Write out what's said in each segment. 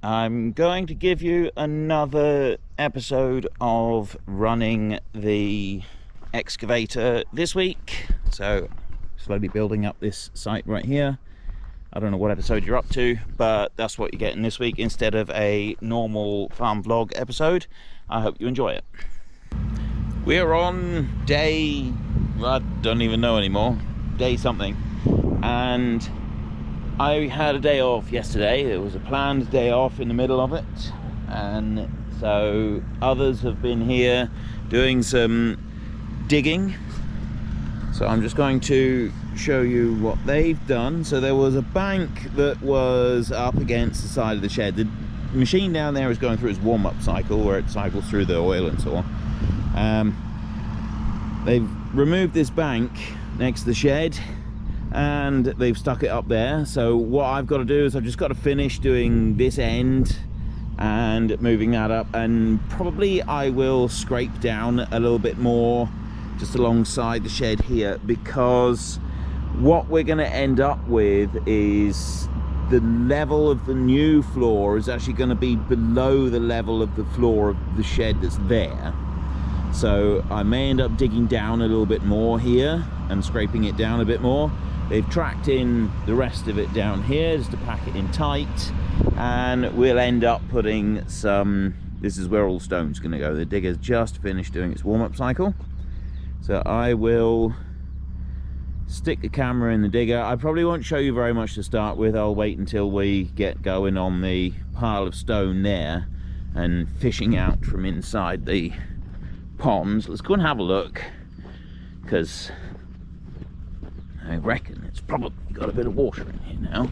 I'm going to give you another episode of running the excavator this week. So, slowly building up this site right here. I don't know what episode you're up to, but that's what you're getting this week instead of a normal farm vlog episode. I hope you enjoy it. We're on day, I don't even know anymore, day something. And I had a day off yesterday. It was a planned day off in the middle of it, and so others have been here doing some digging. So I'm just going to show you what they've done. So there was a bank that was up against the side of the shed. The machine down there is going through its warm-up cycle where it cycles through the oil and so on. They've removed this bank next to the shed and they've stuck it up there. So what I've got to do is I've just got to finish doing this end and moving that up, and probably I will scrape down a little bit more just alongside the shed here, because what we're going to end up with is the level of the new floor is actually going to be below the level of the floor of the shed that's there. So I may end up digging down a little bit more here and scraping it down a bit more. They've tracked in the rest of it down here just to pack it in tight, and we'll end up putting some, this is where all the stone's going to go. The digger's just finished doing its warm-up cycle. So I will stick the camera in the digger. I probably won't show you very much to start with. I'll wait until we get going on the pile of stone there and fishing out from inside the ponds. Let's go and have a look, because I reckon it's probably got a bit of water in here now.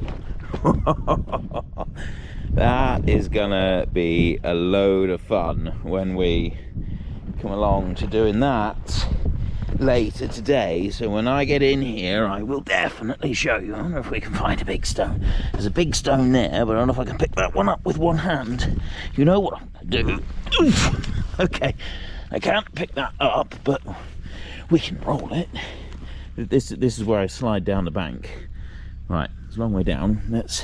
That is gonna be a load of fun when we come along to doing that later today. So when I get in here, I will definitely show you. I don't know if we can find a big stone. There's a big stone there, but I don't know if I can pick that one up with one hand. You know what I'm gonna do? Oof. Okay, I can't pick that up, but we can roll it. This is where I slide down the bank. Right, it's a long way down. Let's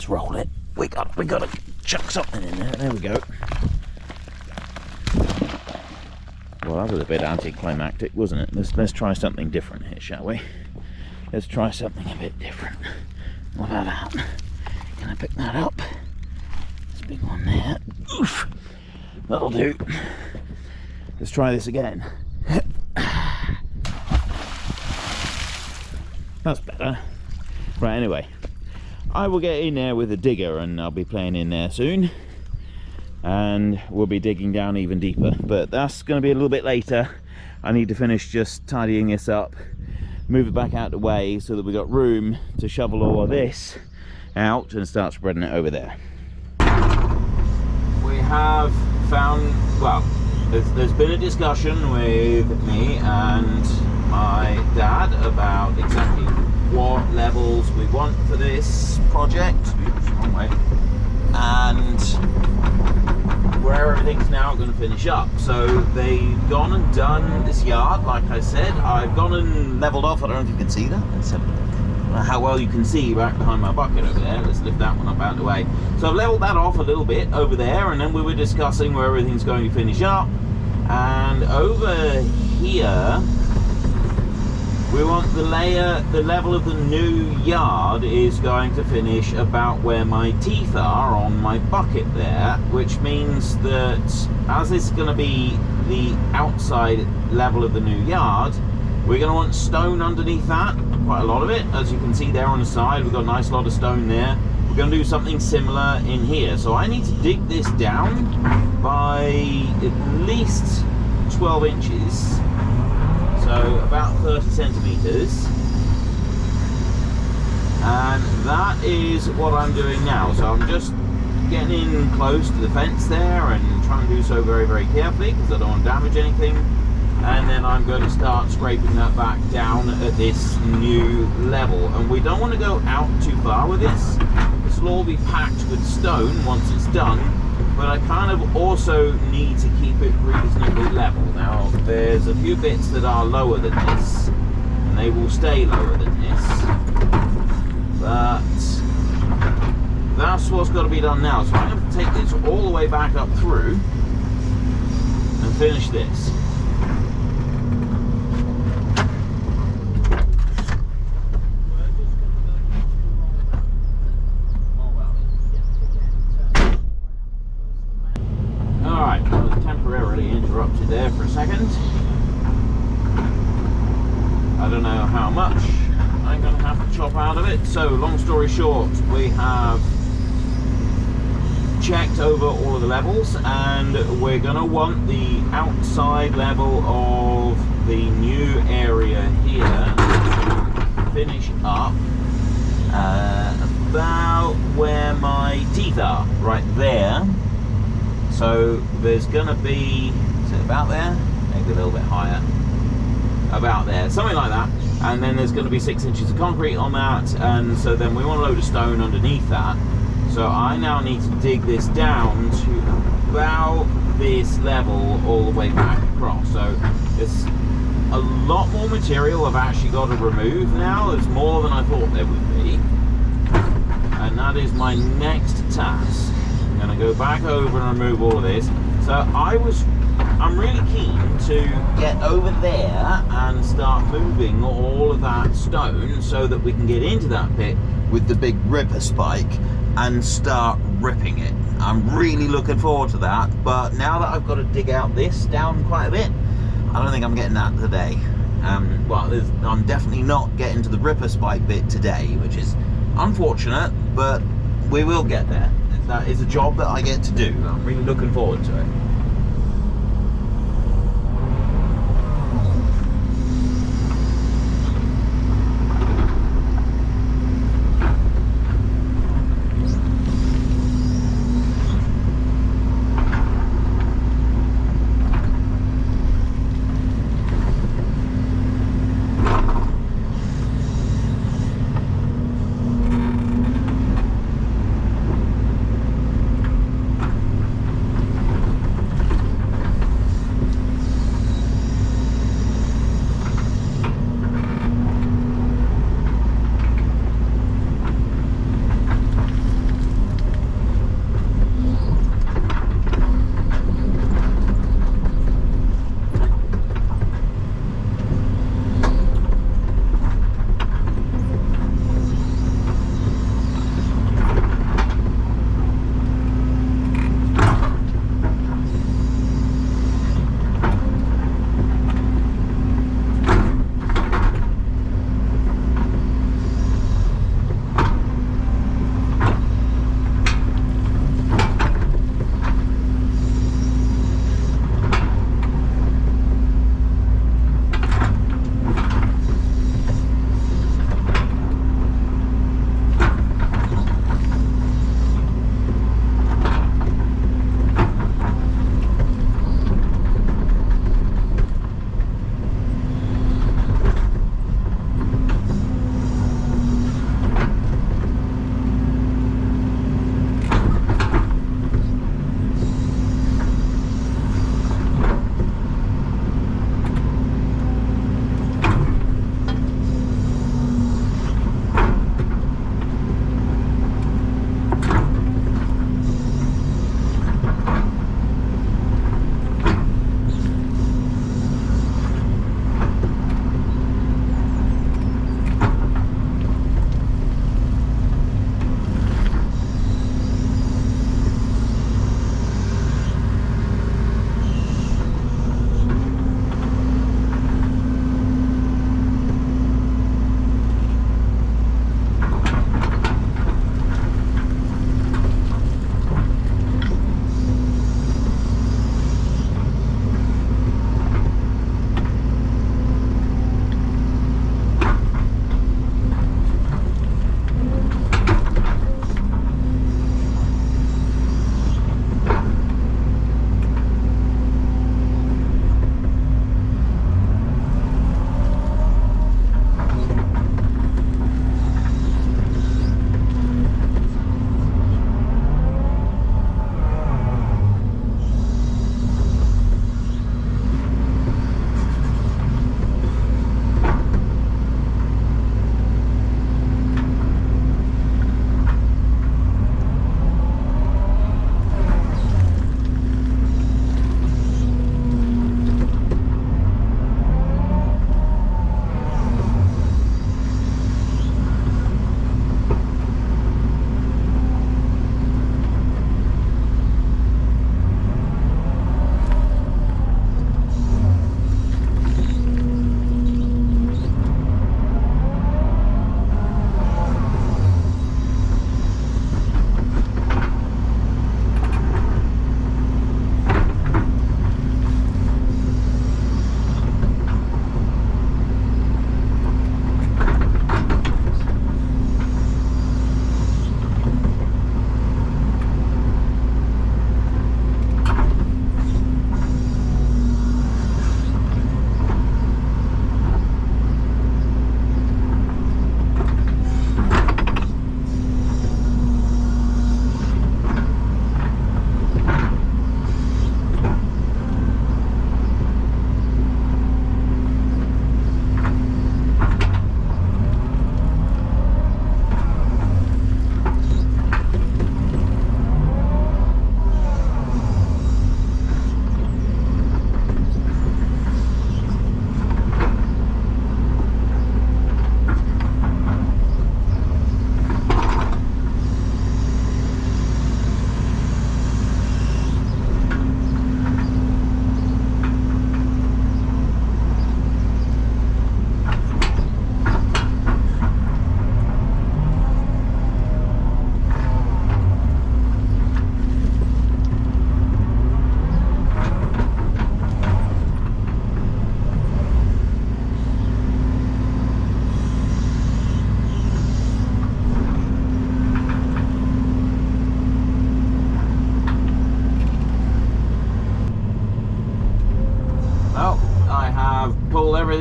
roll it. We gotta chuck something in there. There we go. Well, that was a bit anticlimactic, wasn't it? Let's try something different here, shall we? Let's try something a bit different. What about that? Can I pick that up? There's a big one there. Oof! That'll do. Let's try this again. That's better. Right, anyway, I will get in there with a digger and I'll be playing in there soon, and we'll be digging down even deeper, but that's going to be a little bit later. I need to finish just tidying this up, move it back out the way so that we've got room to shovel all of this out and start spreading it over there. We have found, well, there's been a discussion with me and my dad about exactly what levels we want for this project. Oops, wrong way. And where everything's now going to finish up. So they've gone and done this yard, like I said. I've gone and leveled off. I don't know if you can see that. Let's have a look. How well you can see back behind my bucket over there. Let's lift that one up out of the way. So I've leveled that off a little bit over there, and then we were discussing where everything's going to finish up. And over here, we want the level of the new yard is going to finish about where my teeth are on my bucket there, which means that as it's going to be the outside level of the new yard, we're going to want stone underneath that, quite a lot of it. As you can see there on the side, we've got a nice lot of stone there. We're going to do something similar in here. So I need to dig this down by at least 12 inches. So about 30 centimeters, and that is what I'm doing now. So I'm just getting in close to the fence there and trying to do so very, very carefully because I don't want to damage anything. And then I'm going to start scraping that back down at this new level. And we don't want to go out too far with this. This will all be packed with stone once it's done. But I kind of also need to keep it reasonably level. Now, there's a few bits that are lower than this, and they will stay lower than this. But that's what's got to be done now. So I'm going to take this all the way back up through and finish this. Alright, I was temporarily interrupted there for a second. I don't know how much I'm going to have to chop out of it. So, long story short, we have checked over all of the levels, and we're going to want the outside level of the new area here to finish up about where my teeth are, right there. So there's going to be, is it about there? Maybe a little bit higher. About there, something like that. And then there's going to be 6 inches of concrete on that, and so then we want a load of stone underneath that. So I now need to dig this down to about this level all the way back across. So there's a lot more material I've actually got to remove now. There's more than I thought there would be. And that is my next task. I'm going to go back over and remove all of this. So I'm really keen to get over there and start moving all of that stone so that we can get into that pit with the big ripper spike and start ripping it. I'm really looking forward to that, but now that I've got to dig out this down quite a bit, I don't think I'm getting that today. Well, I'm definitely not getting to the ripper spike bit today, which is unfortunate, but we will get there. That is a job that I get to do. I'm really looking forward to it.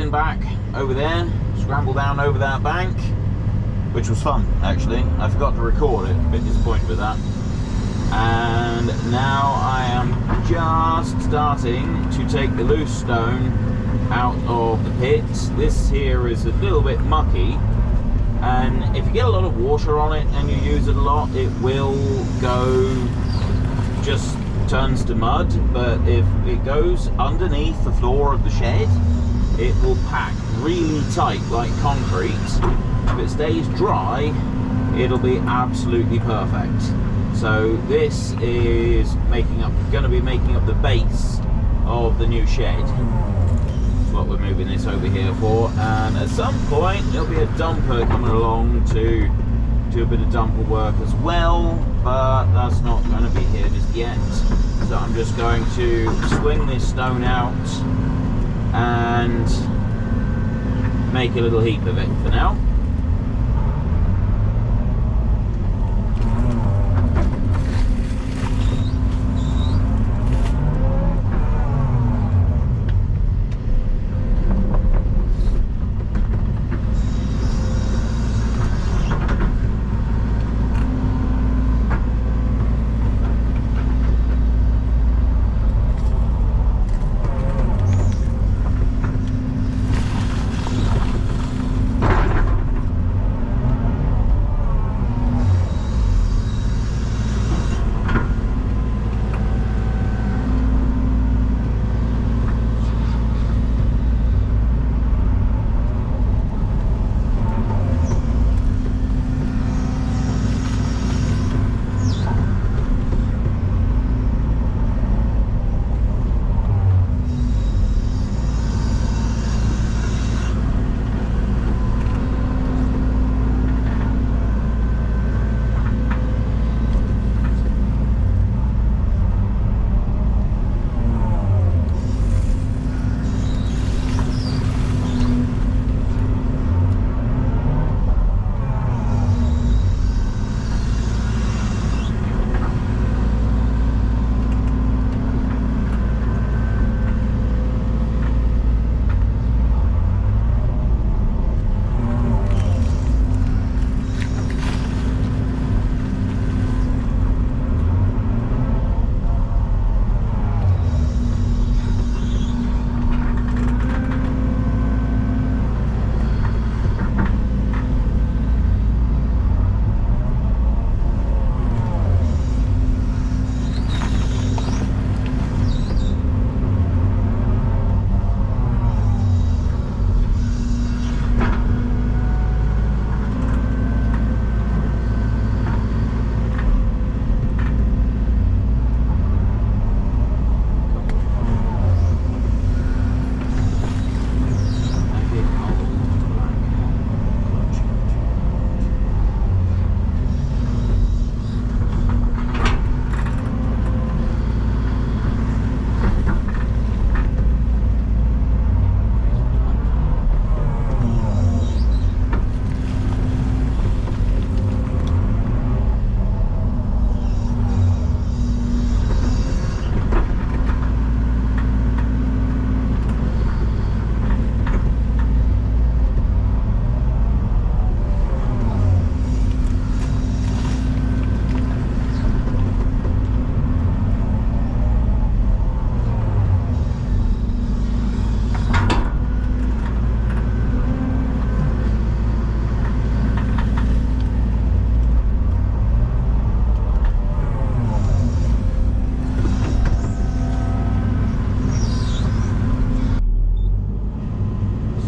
again back over there, scramble down over that bank, which was fun actually. I forgot to record it, a bit disappointed with that. And now I am just starting to take the loose stone out of the pit. This here is a little bit mucky, and if you get a lot of water on it and you use it a lot, it will go, just turns to mud. But if it goes underneath the floor of the shed, it will pack really tight like concrete. If it stays dry, it'll be absolutely perfect. So this is going to be making up the base of the new shed. That's what we're moving this over here for. And at some point there'll be a dumper coming along to do a bit of dumper work as well, but that's not going to be here just yet. So I'm just going to swing this stone out and make a little heap of it for now.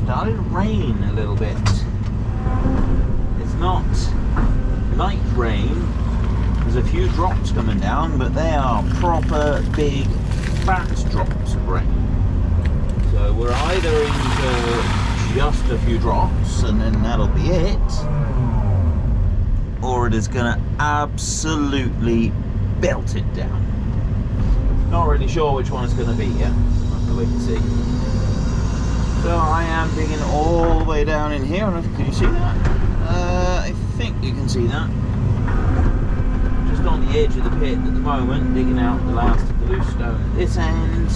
Started to rain a little bit. It's not light rain. There's a few drops coming down, but they are proper big fat drops of rain. So we're either into just a few drops and then that'll be it, or it is going to absolutely belt it down. Not really sure which one it's going to be yet. We'll have to wait and see. So I am digging all the way down in here. Can you see that? I think you can see that. Just on the edge of the pit at the moment, digging out the last of the loose stone at this end,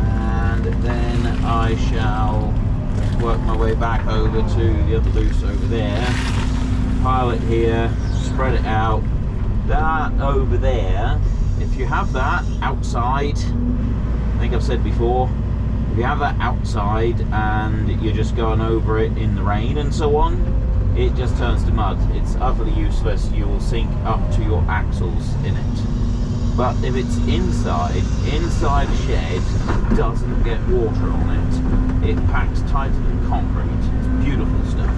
and then I shall to work my way back over to the other loose over there, pile it here, spread it out. That over there, if you have that outside, I think I've said before, if you have that outside and you're just going over it in the rain and so on, it just turns to mud. It's utterly useless. You will sink up to your axles in it. But if it's inside the shed, it doesn't get water on it. It packs tighter than concrete. It's beautiful stuff.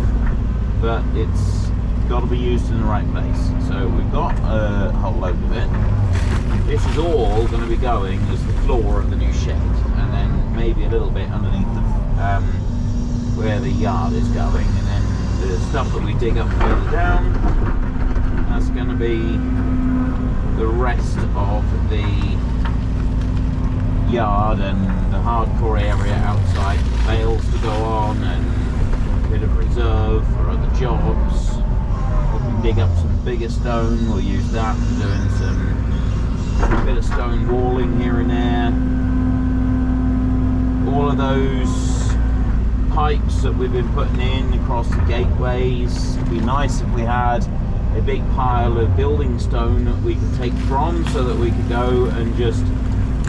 But it's got to be used in the right place. So we've got a whole load of it. This is all going to be going as the floor of the new shed, and then maybe a little bit underneath the, where the yard is going, and then the stuff that we dig up further down, that's going to be the rest of the yard and the hardcore area outside, bales to go on and a bit of reserve for other jobs. We can dig up some bigger stone, we'll use that for doing some bit of stone walling here and there. All of those pipes that we've been putting in across the gateways, it'd be nice if we had a big pile of building stone that we could take from, so that we could go and just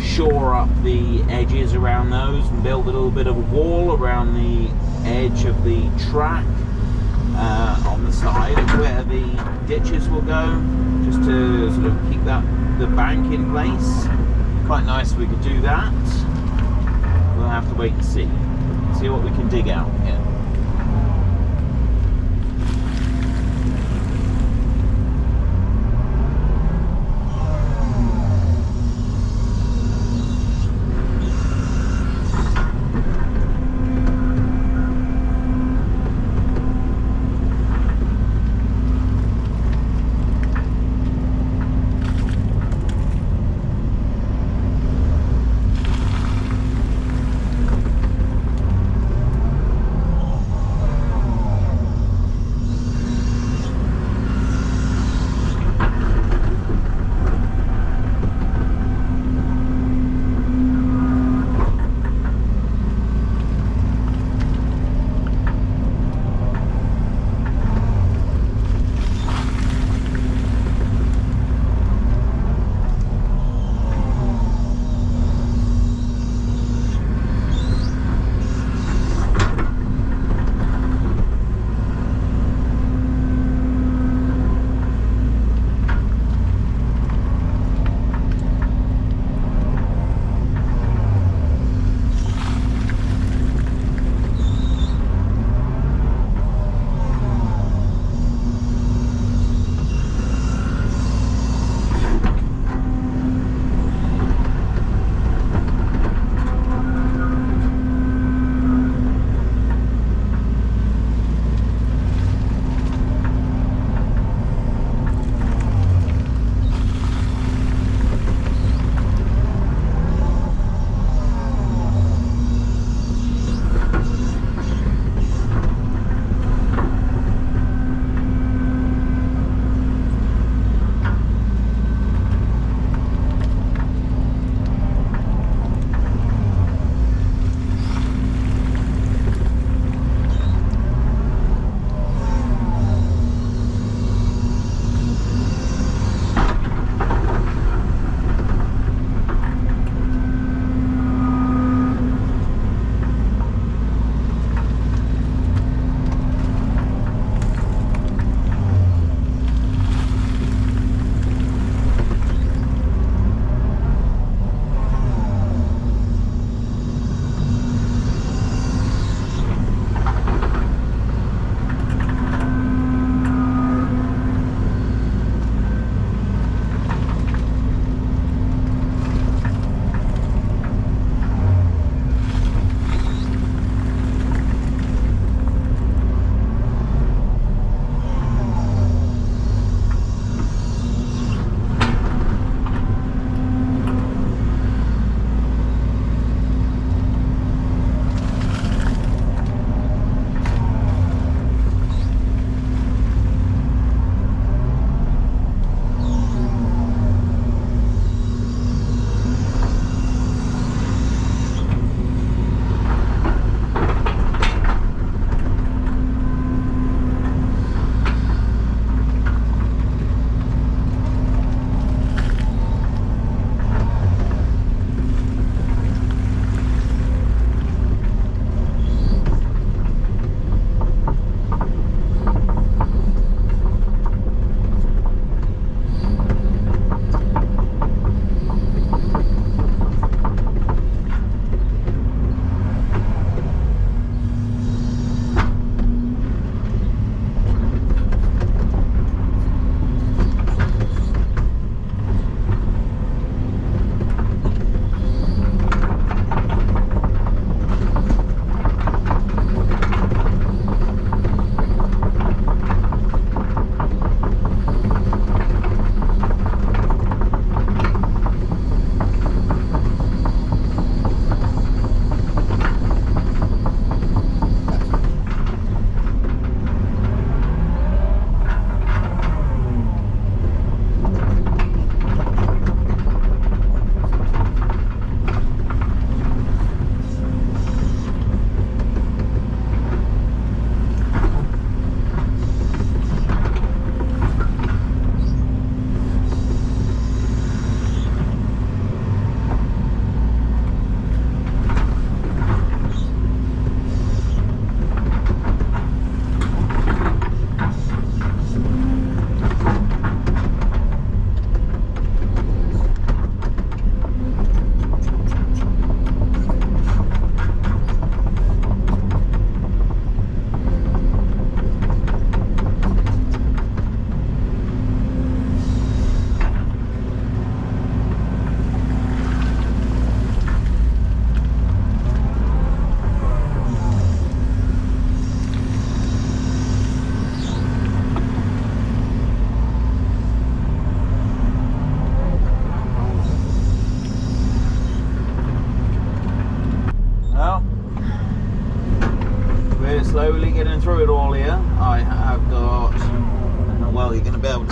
shore up the edges around those and build a little bit of a wall around the edge of the track on the side of where the ditches will go, just to sort of keep the bank in place. Quite nice if we could do that. We'll have to wait and see what we can dig out here.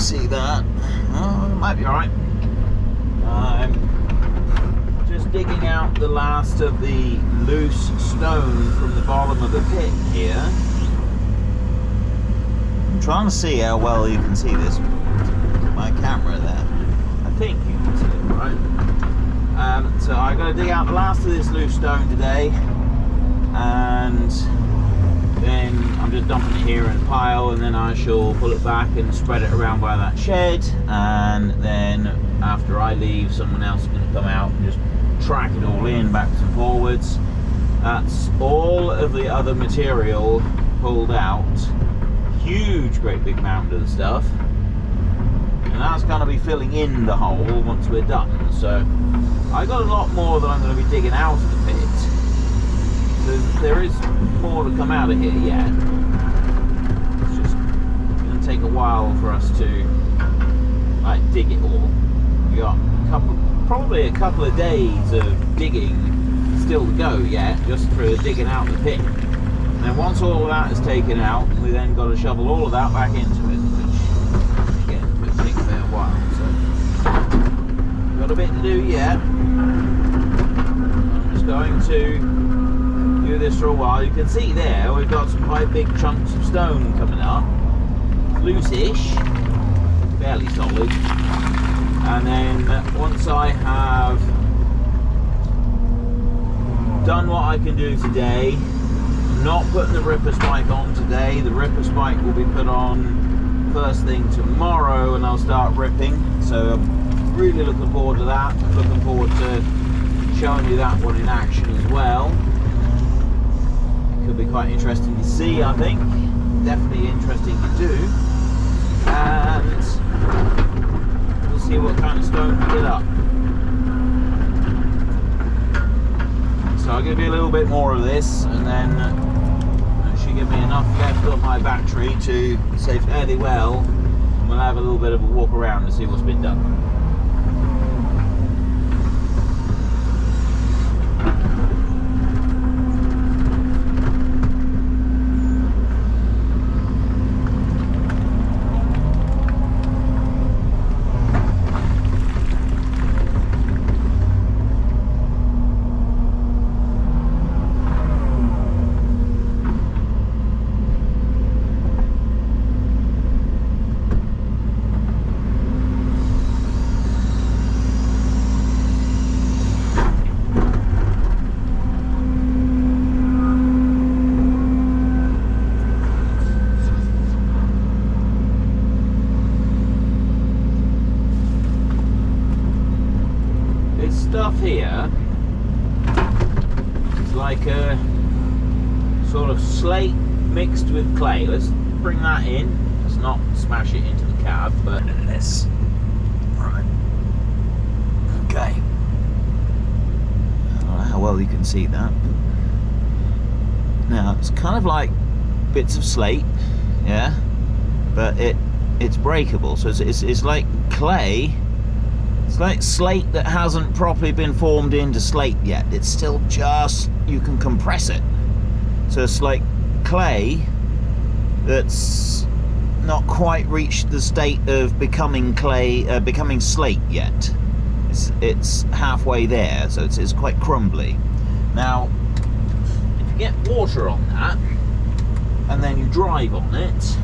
see that. Oh, it might be alright. I'm just digging out the last of the loose stone from the bottom of the pit here. I'm trying to see how well you can see this with my camera there. I think you can see it, right? So I'm going to dig out the last of this loose stone today, and then I'm just dumping it here in a pile, and then I shall pull it back and spread it around by that shed, and then after I leave, someone else is going to come out and just track it all in backwards and forwards. That's all of the other material pulled out. Huge, great big mountain of stuff, and that's going to be filling in the hole once we're done. So I got a lot more that I'm going to be digging out of the pit. So there is more to come out of here yet. It's just going to take a while for us to like dig it all. We got probably a couple of days of digging still to go yet, just for digging out the pit. And then once all of that is taken out, we then got to shovel all of that back into it, which again could take a fair while. So got a bit to do yet. I'm just going to do this for a while. You can see there we've got some quite big chunks of stone coming up, loose-ish, fairly solid. And then once I have done what I can do today, I'm not putting the ripper spike on today. The ripper spike will be put on first thing tomorrow, and I'll start ripping. So I'm really looking forward to that. Looking forward to showing you that one in action as well. Could be quite interesting to see, I think. Definitely interesting to do. And we'll see what kind of stone we get up. So I'll give you a little bit more of this, and then that should give me enough left on my battery to say fairly well. And we'll have a little bit of a walk around to see what's been done. Stuff here is like a sort of slate mixed with clay. Let's bring that in. Let's not smash it into the cab, but let's. Right. Okay. I don't know how well you can see that. Now it's kind of like bits of slate, yeah, but it's breakable. So it's like clay. It's like slate that hasn't properly been formed into slate yet. It's still just, you can compress it. So it's like clay that's not quite reached the state of becoming clay, becoming slate yet. It's halfway there, so it's quite crumbly. Now, if you get water on that, and then you drive on it,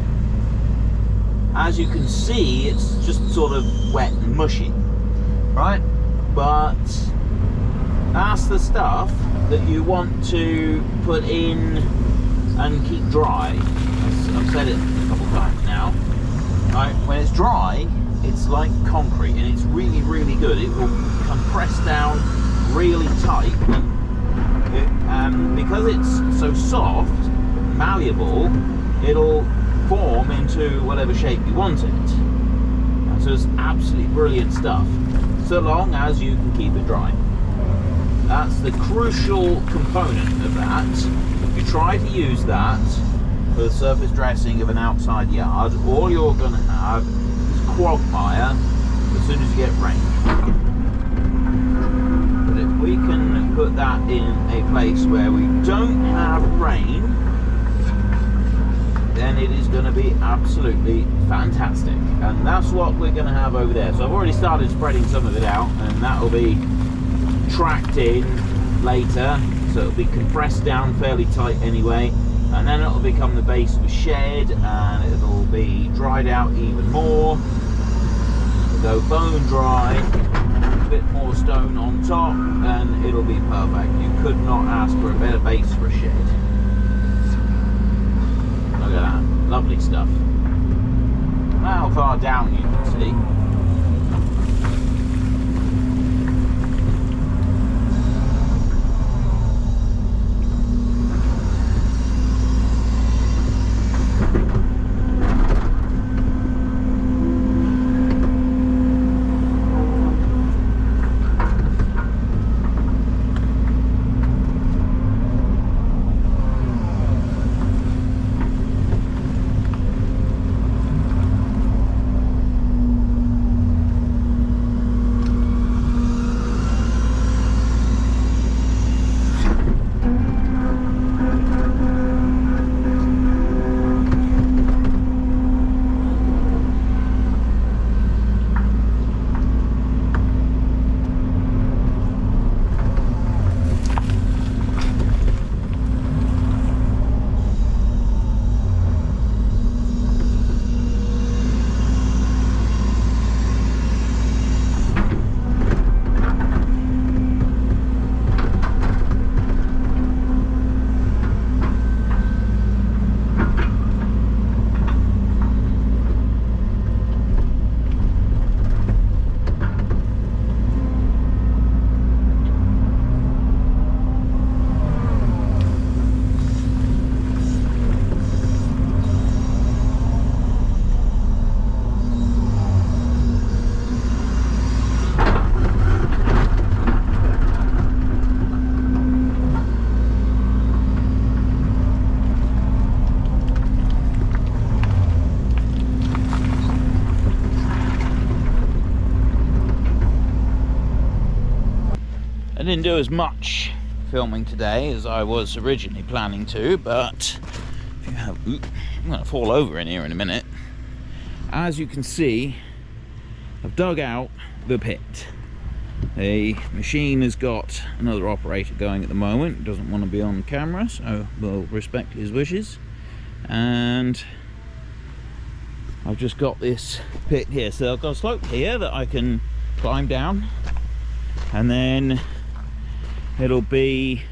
as you can see, it's just sort of wet and mushy. Right, but that's the stuff that you want to put in and keep dry. I've said it a couple times now. Right, when it's dry, it's like concrete, and it's really, really good. It will compress down really tight, and because it's so soft, malleable, it'll form into whatever shape you want it. And so it's absolutely brilliant stuff, so long as you can keep it dry. That's the crucial component of that. If you try to use that for the surface dressing of an outside yard, all you're going to have is quagmire as soon as you get rain. But if we can put that in a place where we don't have rain, then it is going to be absolutely fantastic. And that's what we're going to have over there. So I've already started spreading some of it out, and that will be tracked in later, so it'll be compressed down fairly tight anyway, and then it'll become the base of a shed, and it'll be dried out even more. It'll go bone dry, a bit more stone on top, and it'll be perfect. You could not ask for a better base for a shed. Look at that, lovely stuff. How far down you can see. I didn't do as much filming today as I was originally planning to, but if you have, I'm going to fall over in here in a minute. As you can see, I've dug out the pit. The machine has got another operator going at the moment, doesn't want to be on camera, so we'll respect his wishes. And I've just got this pit here, so I've got a slope here that I can climb down, and then it'll be,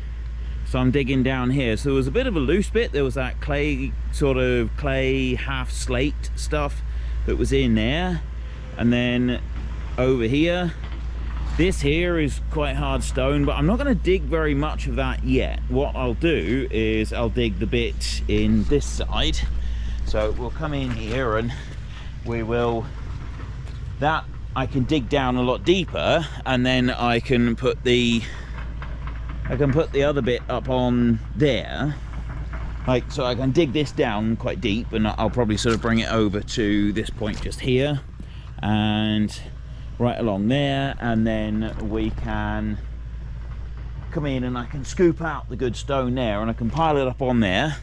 so I'm digging down here. So there was a bit of a loose bit, there was that clay, sort of clay half slate stuff that was in there, and then over here, this here is quite hard stone, but I'm not going to dig very much of that yet. What I'll do is I'll dig the bit in this side. So we'll come in here and we will, that I can dig down a lot deeper, and then I can put the other bit up on there, like, so I can dig this down quite deep, and I'll probably sort of bring it over to this point just here and right along there, and then we can come in and I can scoop out the good stone there, and I can pile it up on there,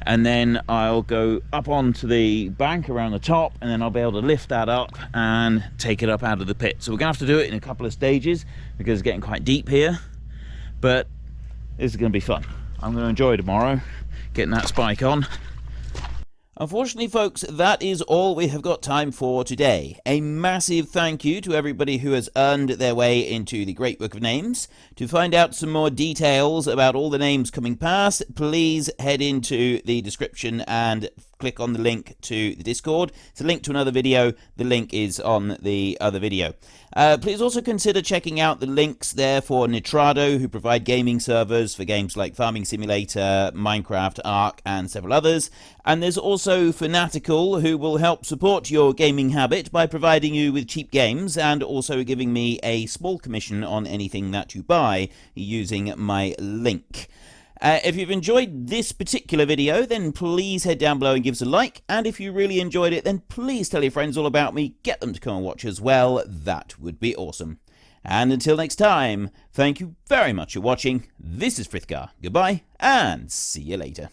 and then I'll go up onto the bank around the top, and then I'll be able to lift that up and take it up out of the pit. So we're gonna have to do it in a couple of stages because it's getting quite deep here, but this is going to be fun. I'm going to enjoy tomorrow getting that spike on. Unfortunately, folks, that is all we have got time for today. A massive thank you to everybody who has earned their way into the Great Book of Names. To find out some more details about all the names coming past, please head into the description and click on the link to the Discord. It's a link to another video. The link is on the other video. Please also consider checking out the links there for Nitrado, who provide gaming servers for games like Farming Simulator, Minecraft, Ark, and several others. And there's also Fanatical, who will help support your gaming habit by providing you with cheap games and also giving me a small commission on anything that you buy using my link. If you've enjoyed this particular video, then please head down below and give us a like. And if you really enjoyed it, then please tell your friends all about me. Get them to come and watch as well. That would be awesome. And until next time, thank you very much for watching. This is Frithgar. Goodbye, and see you later.